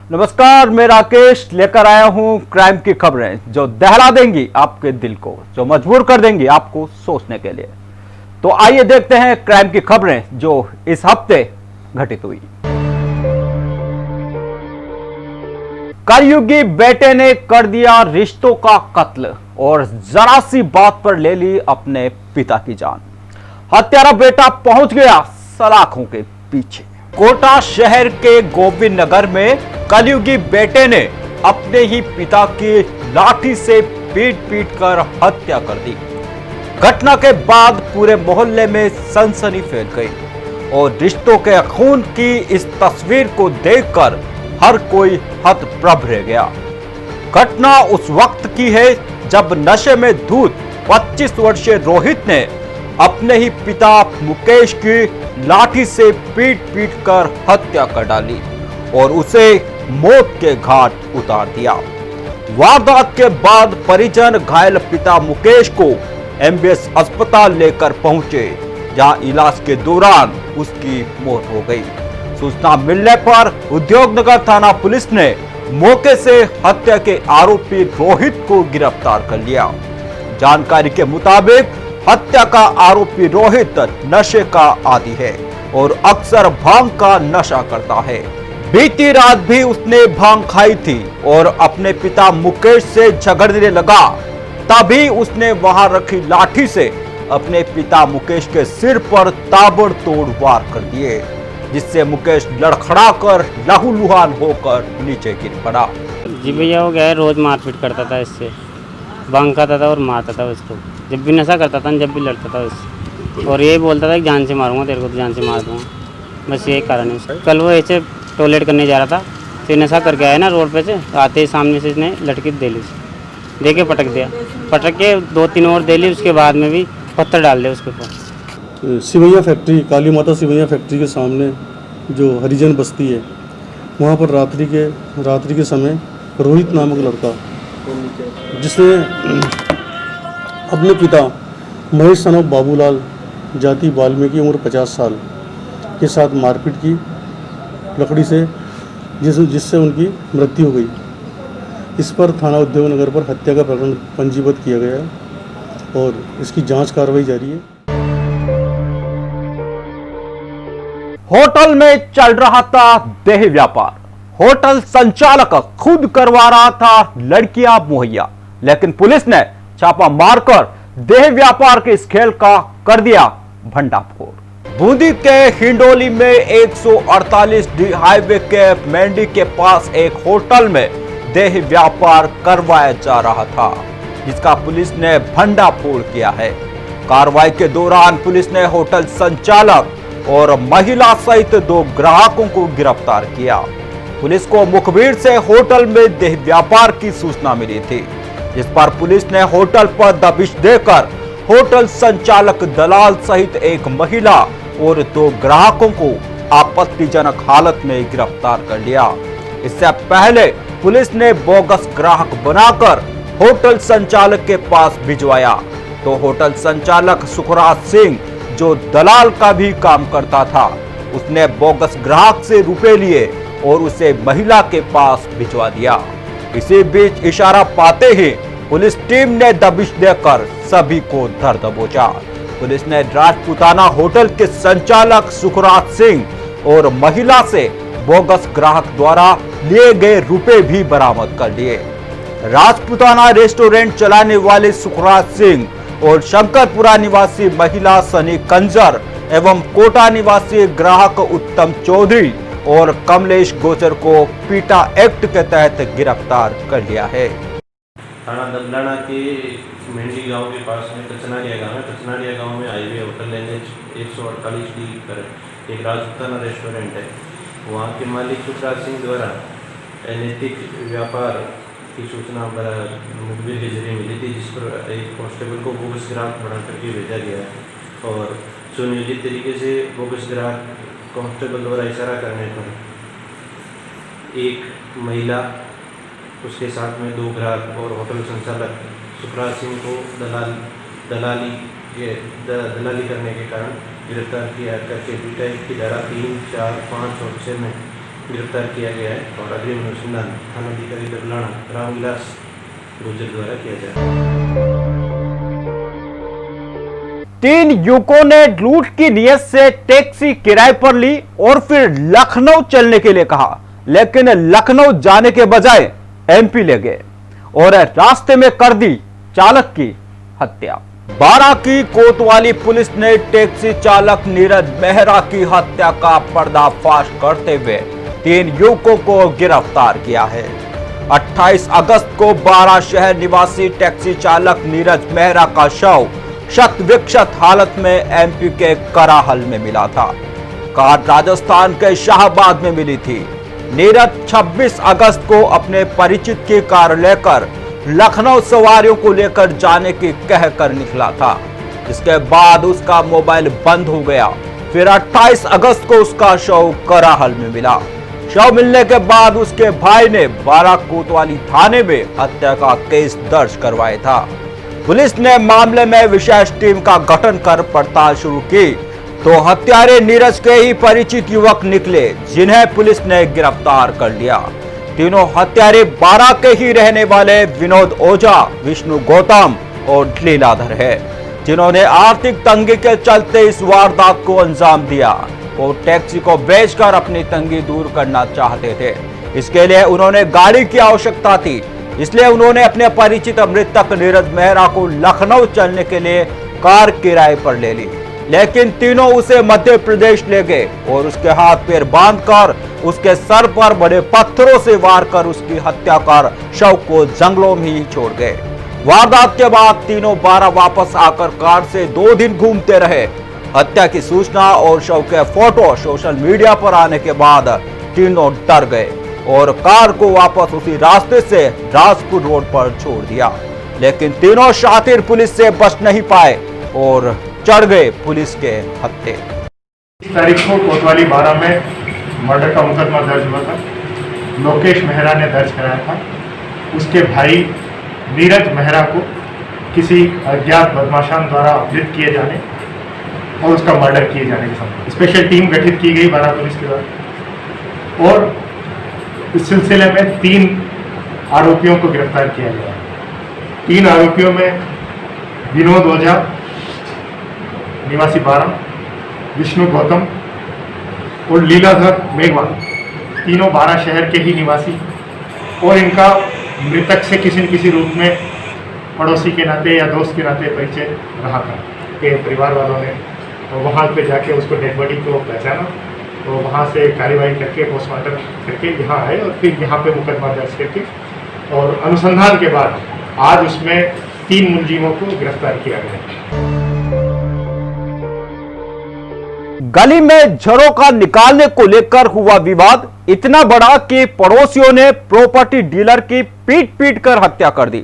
नमस्कार, मैं राकेश लेकर आया हूं क्राइम की खबरें जो दहला देंगी आपके दिल को, जो मजबूर कर देंगी आपको सोचने के लिए। तो आइए देखते हैं क्राइम की खबरें जो इस हफ्ते घटित हुई। कलयुगी बेटे ने कर दिया रिश्तों का कत्ल और जरा सी बात पर ले ली अपने पिता की जान। हत्यारा बेटा पहुंच गया सलाखों के पीछे। कोटा शहर के गोविंद नगर में कलयुगी बेटे ने अपने ही पिता की लाठी से पीट कर हत्या कर दी। घटना के बाद पूरे मोहल्ले में सनसनी फैल गई और रिश्तों के खून की इस तस्वीर को देखकर हर कोई हतप्रभ रह गया। घटना उस वक्त की है जब नशे में धुत 25 वर्षीय रोहित ने अपने ही पिता मुकेश की लाठी से पीट कर हत्या कर डाली और उसे मौत के घाट उतार दिया। वारदात के बाद परिजन घायल पिता मुकेश को एमबीएस अस्पताल लेकर पहुंचे, जहां इलाज के दौरान उसकी मौत हो गई। सूचना मिलने पर उद्योगनगर थाना पुलिस ने मौके से हत्या के आरोपी रोहित को गिरफ्तार कर लिया। जानकारी के मुताबिक हत्या का आरोपी रोहित नशे का आदी है और अक्सर भांग का नशा करता है। बीती रात भी उसने भांग खाई थी और अपने पिता मुकेश से झगड़ने लगा, तभी उसने वहां रखी लाठी से अपने पिता मुकेश के सिर पर ताबड़तोड़ वार कर दिए, जिससे मुकेश लड़खड़ाकर लहूलुहान होकर नीचे गिर पड़ा। जी भैया, वो गया रोज मारपीट करता था, इससे भांग खाता था और मारता था उसको। जब भी नशा करता था, जब भी लड़ता था उससे, और यही बोलता था कि जान से मारूंगा तेरे को, तो जान से मार दूंगा। बस यही कारण है उसका। कल वो ऐसे टॉयलेट करने जा रहा था, तो नशा करके आया ना रोड पे से, आते ही सामने से इसने लड़की दे ली, दे के पटक दिया। पटक के 2-3 और दे ली, उसके बाद में भी पत्थर डाल दिया उसके ऊपर। सिवैया फैक्ट्री, काली माता सिवैया फैक्ट्री के सामने जो हरिजन बस्ती है, वहाँ पर रात्रि के समय रोहित नामक लड़का, जिसने अपने पिता महेश सन ऑफ बाबूलाल जाति वाल्मीकि उम्र 50 साल के साथ मारपीट की लकड़ी से, जिससे उनकी मृत्यु हो गई। इस पर थाना उद्योगनगर पर हत्या का प्रकरण पंजीबद्ध किया गया है और इसकी जांच कार्रवाई जारी है। होटल में चल रहा था देह व्यापार। होटल संचालक खुद करवा रहा था लड़कियां मुहैया, लेकिन पुलिस ने छापा मारकर देह व्यापार के इस खेल का कर दिया भंडाफोड़। बूंदी के हिंडोली में 148 डी हाईवे के मेंढी के पास एक होटल में देह व्यापार करवाया जा रहा था, जिसका पुलिस ने भंडाफोड़ किया है। कार्रवाई के दौरान पुलिस ने होटल संचालक और महिला सहित 2 ग्राहकों को गिरफ्तार किया। पुलिस को मुखबिर से होटल में देह व्यापार की सूचना मिली थी, जिस पर पुलिस ने होटल पर दबिश देकर होटल संचालक दलाल सहित एक महिला और 2 ग्राहकों को आपत्तिजनक हालत में गिरफ्तार कर लिया। इससे पहले पुलिस ने बोगस ग्राहक बनाकर होटल संचालक के पास भिजवाया, तो होटल संचालक सुखराज सिंह, जो दलाल का भी काम करता था, उसने बोगस ग्राहक से रुपए लिए और उसे महिला के पास भिजवा दिया। इसी बीच इशारा पाते ही पुलिस टीम ने दबिश देकर सभी को धर दबोचा। पुलिस ने राजपूताना होटल के संचालक सुखराज सिंह और महिला से बोगस ग्राहक द्वारा लिए गए रुपए भी बरामद कर लिए। राजपूताना रेस्टोरेंट चलाने वाले सुखराज सिंह और शंकरपुरा निवासी महिला सनी कंजर एवं कोटा निवासी ग्राहक उत्तम चौधरी और कमलेश गोचर को पीटा एक्ट के तहत गिरफ्तार कर लिया है। थाना दमदाना के मेंढी गांव के पास में कचनारिया गांव है। कचनारिया गांव में हाईवे होटल NH 148D पर एक राजपूताना रेस्टोरेंट है। वहां के मालिक सुखराज सिंह द्वारा अनैतिक व्यापार की सूचना मुखबिर के जरिए मिली थी, जिस पर एक कांस्टेबल को बोगस ग्राहक बना करके भेजा गया है और सुनियोजित तरीके से बोगस ग्राहक कांस्टेबल द्वारा इशारा करने पर एक महिला, उसके साथ में 2 ग्राहक और होटल संचालक सुखराज सिंह को दलाली करने के कारण गिरफ्तार किया करके पीटा की धारा 3, 4, 5 और 6 में गिरफ्तार किया गया है और अग्रिम अनुसंधान थानाधिकारी दबलाना रामविलास गुर्जर द्वारा किया जाएगा। 3 युवकों ने लूट की नियत से टैक्सी किराए पर ली और फिर लखनऊ चलने के लिए कहा, लेकिन लखनऊ जाने के बजाय एमपी ले गए और रास्ते में कर दी चालक की हत्या। बारा की कोतवाली पुलिस ने टैक्सी चालक नीरज मेहरा की हत्या का पर्दाफाश करते हुए 3 युवकों को गिरफ्तार किया है। 28 अगस्त को बारा शहर निवासी टैक्सी चालक नीरज मेहरा का शव शत विक्षत हालत में एमपी के कराहल में मिला था। कार राजस्थान के शाहबाद में मिली थी। नीरज 26 अगस्त को अपने परिचित की कार लेकर लखनऊ सवारियों को लेकर जाने की कह कर निकला था। इसके बाद उसका मोबाइल बंद हो गया। फिर 28 अगस्त को उसका शव कराहल में मिला। शव मिलने के बाद उसके भाई ने बारा कोतवाली थाने में हत्या का केस दर्ज करवाया था। पुलिस ने मामले में विशेष टीम का गठन कर पड़ताल शुरू की तो हत्यारे नीरज के ही परिचित युवक निकले, जिन्हें पुलिस ने गिरफ्तार कर लिया। तीनों हत्यारे बारा के ही रहने वाले विनोद ओझा, विष्णु गौतम और लीलाधर है, जिन्होंने आर्थिक तंगी के चलते इस वारदात को अंजाम दिया और टैक्सी को बेचकर अपनी तंगी दूर करना चाहते थे। इसके लिए उन्होंने गाड़ी की आवश्यकता थी, इसलिए उन्होंने अपने परिचित मृतक नीरज मेहरा को लखनऊ चलने के लिए कार किराए पर ले ली, लेकिन तीनों उसे मध्य प्रदेश ले गए और उसके हाथ पैर बांधकर उसके सर पर बड़े पत्थरों से वार कर उसकी हत्या कर शव को जंगलों में ही छोड़ गए। वारदात के बाद तीनों बारा वापस आकर कार से 2 दिन घूमते रहे। हत्या की सूचना और शव के फोटो सोशल मीडिया पर आने के बाद तीनों डर गए और कार को वापस उसी रास्ते से राजपुर रोड पर छोड़ दिया, लेकिन तीनों शातिर पुलिस से बच नहीं पाए और चढ़ गए पुलिस के हत्थे। इस तारीख को कोतवाली बारा में मर्डर का मुकदमा दर्ज हुआ था। लोकेश मेहरा ने दर्ज कराया था। उसके भाई नीरज मेहरा को किसी अज्ञात बदमाशान द्वारा अपहृत किए जाने और उसका मर्डर किए जाने के साथ स्पेशल टीम गठित की गई बारा पुलिस के द्वारा और इस सिलसिले में 3 आरोपियों को गिरफ्तार किया गया। 3 आरोपियों में विनोद ओझा निवासी बारा, विष्णु गौतम और लीलाधर मेघवाल, तीनों बारा शहर के ही निवासी और इनका मृतक से किसी न किसी रूप में पड़ोसी के नाते या दोस्त के नाते परिचय रहा था। के परिवार वालों ने वहाँ पे जाके उसको डेड बॉडी को पहचाना तो वहाँ से कार्रवाई करके पोस्टमार्टम करके यहाँ आए और फिर यहाँ पे मुकदमा दर्ज करके और अनुसंधान के बाद आज उसमें 3 मुलजिमों को गिरफ्तार किया गया। गली में झरोखा निकालने को लेकर हुआ विवाद इतना बड़ा कि पड़ोसियों ने प्रॉपर्टी डीलर की पीट कर हत्या कर दी।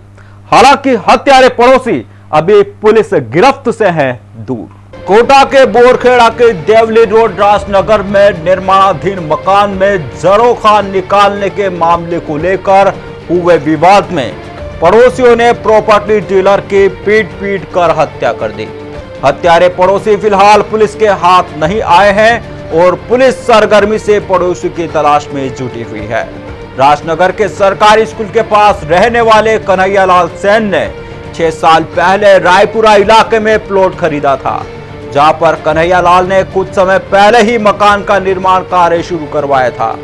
हालांकि हत्यारे पड़ोसी अभी पुलिस गिरफ्त से हैं दूर। कोटा के बोरखेड़ा के देवली रोड राजनगर में निर्माणाधीन मकान में झरोखा निकालने के मामले को लेकर हुए विवाद में पड़ोसियों ने प्रॉपर्टी डीलर की पीट कर हत्या कर दी। हत्यारे पड़ोसी फिलहाल पुलिस के हाथ नहीं आए हैं और पुलिस सरगर्मी से पड़ोसी की तलाश में जुटी हुई है। राजनगर के सरकारी स्कूल के पास रहने वाले कन्हैयालाल सेन ने 6 साल पहले रायपुरा इलाके में प्लॉट खरीदा था, जहां पर कन्हैयालाल ने कुछ समय पहले ही मकान का निर्माण कार्य शुरू करवाया था।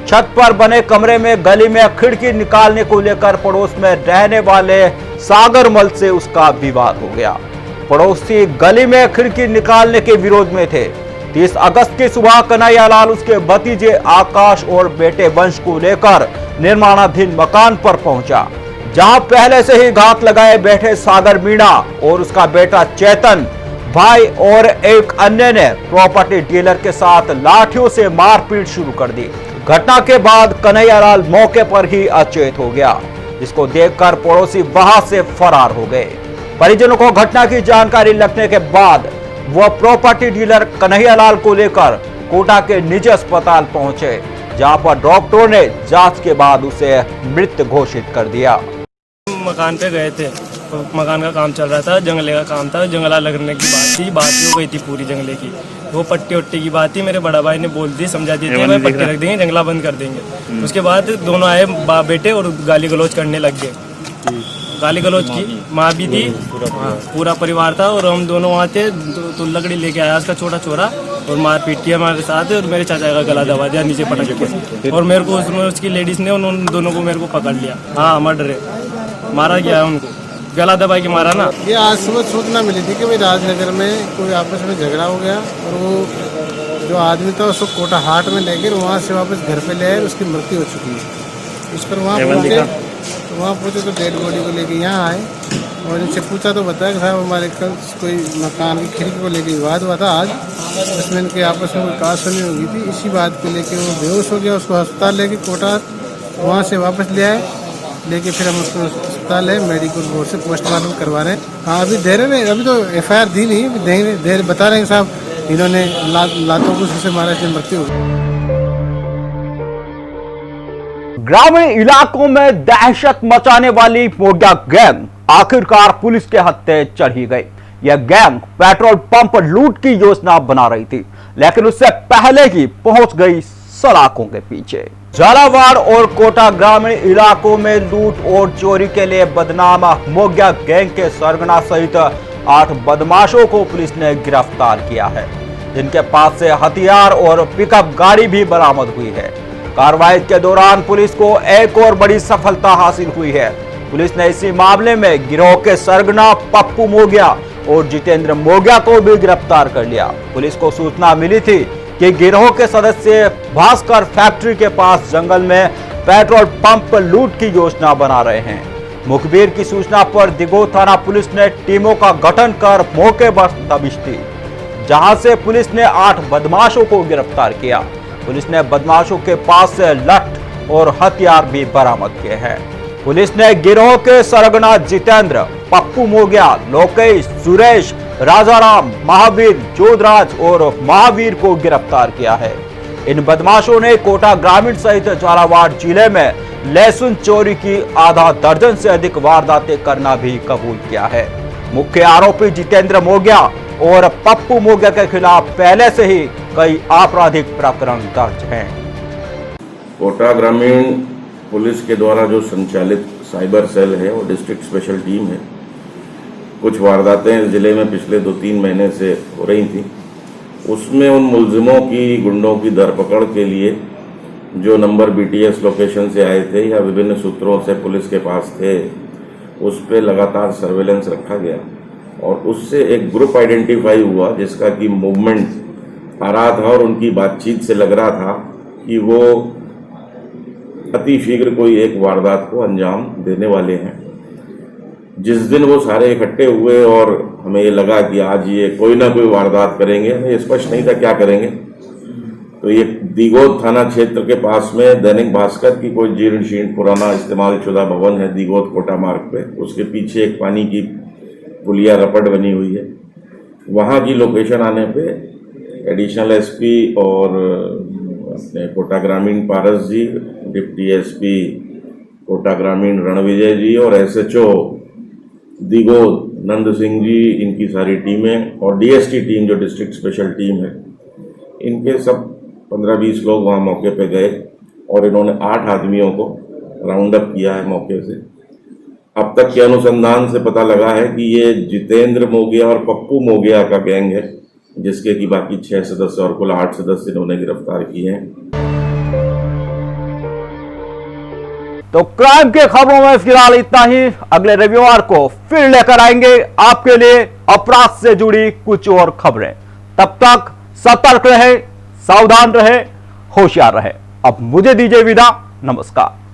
छत पर बने कमरे में गली में खिड़की निकालने को लेकर पड़ोस में रहने वाले सागर मल से उसका विवाद हो गया। पड़ोसी गली में खिड़की निकालने के विरोध में थे। 30 अगस्त की सुबह कन्हैयालाल उसके भतीजे आकाश और बेटे वंश को लेकर निर्माणाधीन मकान पर पहुंचा, जहां पहले से ही घात लगाए बैठे सागर मीणा और उसका बेटा चेतन भाई और एक अन्य ने प्रॉपर्टी डीलर के साथ लाठियों से मारपीट शुरू कर दी। घटना के बाद कन्हैयालाल मौके पर ही अचेत हो गया, जिसको देखकर पड़ोसी वहां से फरार हो गए। परिजनों को घटना की जानकारी लगने के बाद वह प्रॉपर्टी डीलर कन्हैयालाल को लेकर कोटा के निजी अस्पताल पहुंचे, जहां पर डॉक्टरों ने जांच के बाद उसे मृत घोषित कर दिया। मकान पे गए थे, तो मकान का काम चल रहा था, जंगले का काम था, जंगला लगने की बात हो गई थी पूरी जंगले की। वो पट्टी वट्टी की बात थी, मेरे बड़ा भाई ने बोल दी, समझा दिए थे भाई पट्टी रख देंगे, जंगला बंद कर देंगे। उसके बाद दोनों आए बाप बेटे और गाली गलौज करने लग गए। गाली गलौज की माँ भी थी, पूरा परिवार था और हम दोनों वहाँ थे। तो लकड़ी लेके आया उसका छोटा छोरा और मार पीट की हमारे साथ, और मेरे चाचा का गला दबा दिया नीचे पटक के, और मेरे को उसमें उसकी लेडीज ने उन दोनों को मेरे को पकड़ लिया। हाँ मर्डर है, मारा गया है उनको, गला दबा के मारा ना। ये आज सुबह सूचना मिली थी कि भाई राजनगर में कोई आपस में झगड़ा हो गया और वो जो आदमी था उसको कोटा हाट में लेकर वहाँ से वापस घर पे ले आए, उसकी मृत्यु हो चुकी है। इस पर वहाँ पूछे तो डेड बॉडी को लेके यहाँ आए और इनसे पूछा तो बताया कि साहब हमारे कल कोई मकान की खिड़की को लेके विवाद हुआ था आज, जिसमें इनके आपस में कोई कहासुनी हो गई थी। इसी बात को लेके वो बेहोश हो गया, उसको अस्पताल लेके कोटा वहाँ से वापस ले आए, लेके फिर हम उसको अस्पताल है मेडिकल बोर्ड से पोस्टमार्टम करवा रहे हैं। हाँ अभी दे रहे हैं, अभी तो FIR दी नहीं, देंगे, बता रहे हैं साहब इन्होंने लातों को से मारा, इसलिए मृत्यु हो गई। ग्रामीण इलाकों में दहशत मचाने वाली मोगिया गैंग आखिरकार पुलिस के हत्थे चढ़ी गई। यह गैंग पेट्रोल पंप लूट की योजना बना रही थी, लेकिन उससे पहले ही पहुंच गई सलाखों के पीछे। झालावाड़ और कोटा ग्रामीण इलाकों में लूट और चोरी के लिए बदनाम मोगिया गैंग के सरगना सहित 8 बदमाशों को पुलिस ने गिरफ्तार किया है, जिनके पास से हथियार और पिकअप गाड़ी भी बरामद हुई है। कार्रवाई के दौरान पुलिस को एक और बड़ी सफलता हासिल हुई है। पुलिस ने इसी मामले में गिरोह के सरगना पप्पू मोगिया और जितेंद्र मोगिया को भी गिरफ्तार कर लिया। पुलिस को सूचना मिली थी कि गिरोह के सदस्य भास्कर फैक्ट्री के पास जंगल में पेट्रोल पंप लूट की योजना बना रहे हैं। मुखबिर की सूचना पर दिगोद थाना पुलिस ने टीमों का गठन कर मौके पर दबिश दी, जहां से पुलिस ने 8 बदमाशों को गिरफ्तार किया। पुलिस ने बदमाशों के पास से लठ और हथियार भी बरामद किए हैं। पुलिस ने गिरोह के सरगना जितेंद्र, पप्पू मोगिया, लोकेश, सुरेश, राजाराम, महावीर, जोधराज और महावीर को गिरफ्तार किया है। इन बदमाशों ने कोटा ग्रामीण सहित झालावाड़ जिले में लहसुन चोरी की आधा दर्जन से अधिक वारदातें करना भी कबूल किया है। मुख्य आरोपी जितेंद्र मोगिया और पप्पू मोगिया के खिलाफ पहले से ही कई आपराधिक प्रकरण दर्ज हैं। कोटा ग्रामीण पुलिस के द्वारा जो संचालित साइबर सेल है और डिस्ट्रिक्ट स्पेशल टीम है, कुछ वारदातें जिले में पिछले 2-3 महीने से हो रही थी। उसमें उन मुलजिमों की, गुंडों की धरपकड़ के लिए जो नंबर BTS लोकेशन से आए थे या विभिन्न सूत्रों से पुलिस के पास थे, उस पर लगातार सर्वेलेंस रखा गया और उससे एक ग्रुप आइडेंटिफाई हुआ जिसका कि मूवमेंट आ रहा था और उनकी बातचीत से लग रहा था कि वो अति शीघ्र कोई एक वारदात को अंजाम देने वाले हैं। जिस दिन वो सारे इकट्ठे हुए और हमें ये लगा कि आज ये कोई ना कोई वारदात करेंगे, हमें स्पष्ट नहीं था क्या करेंगे, तो ये दिगोद थाना क्षेत्र के पास में दैनिक भास्कर की कोई जीर्ण शीर्ण पुराना इस्तेमाल शुदा भवन है दिगोद कोटा मार्ग पे, उसके पीछे एक पानी की पुलिया रपट बनी हुई है। वहाँ की लोकेशन आने पे एडिशनल SP और अपने कोटा ग्रामीण पारस जी, डिप्टी SP कोटा ग्रामीण रणविजय जी और SHO दिगोद नंद सिंह जी, इनकी सारी टीमें और DST टीम जो डिस्ट्रिक्ट स्पेशल टीम है, इनके सब 15-20 लोग वहाँ मौके पे गए और इन्होंने 8 आदमियों को राउंड अप किया है मौके से। अब तक के अनुसंधान से पता लगा है कि ये जितेंद्र मोगिया और पप्पू मोगिया का गैंग है, जिसके कि बाकी 6 सदस्य और कुल 8 सदस्य इन्होंने गिरफ्तार किए हैं। तो क्राइम के खबरों में फिलहाल इतना ही। अगले रविवार को फिर लेकर आएंगे आपके लिए अपराध से जुड़ी कुछ और खबरें। तब तक सतर्क रहे, सावधान रहे, होशियार रहे। अब मुझे दीजिए विदा। नमस्कार।